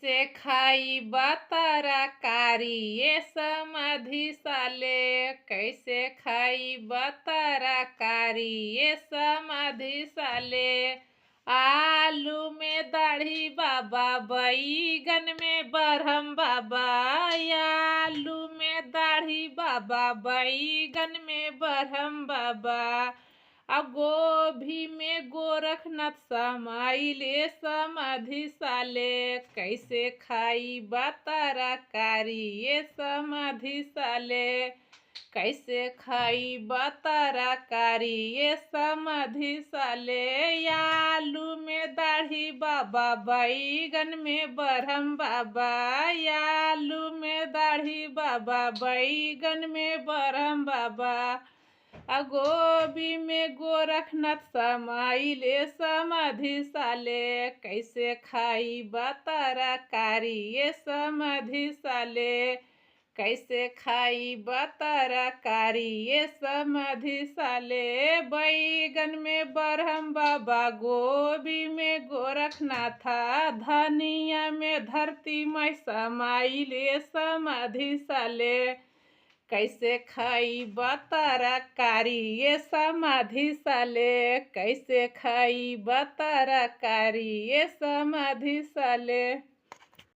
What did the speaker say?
कैसे खाई तरकारी ये समाधि साले। कैसे खाई तरकारी ये समाधि साले। आलू में दाढ़ी बाबा, बैगन में बरहम बाबा। आलू में दाढ़ी बाबा, बैगन में बरहम बाबा। आ गोभी में गोरखनाथ समाइले समाधि साले। कैसे खाई तरकारी ये समाधि साले। कैसे खाई तरकारी ये समाधि साले। आलू में दाढ़ी बाबा, बैगन में बरहम बाबा। आलू में दाढ़ी बाबा, बैगन में बरहम बाबा। गोभी में गोरखनाथ समाइले समाधि साले। कैसे खाई तरकारी ये समाधि साले। कैसे खाई तरकारी ये समाधि साले। बैगन में बरहम बाबा, गोभी में गोरखनाथा। धनिया में धरती माई समाइले समाधि साले। कैसे खाई तरकारी ये समाधि साले। कैसे खाई तरकारी ये समाधि साले।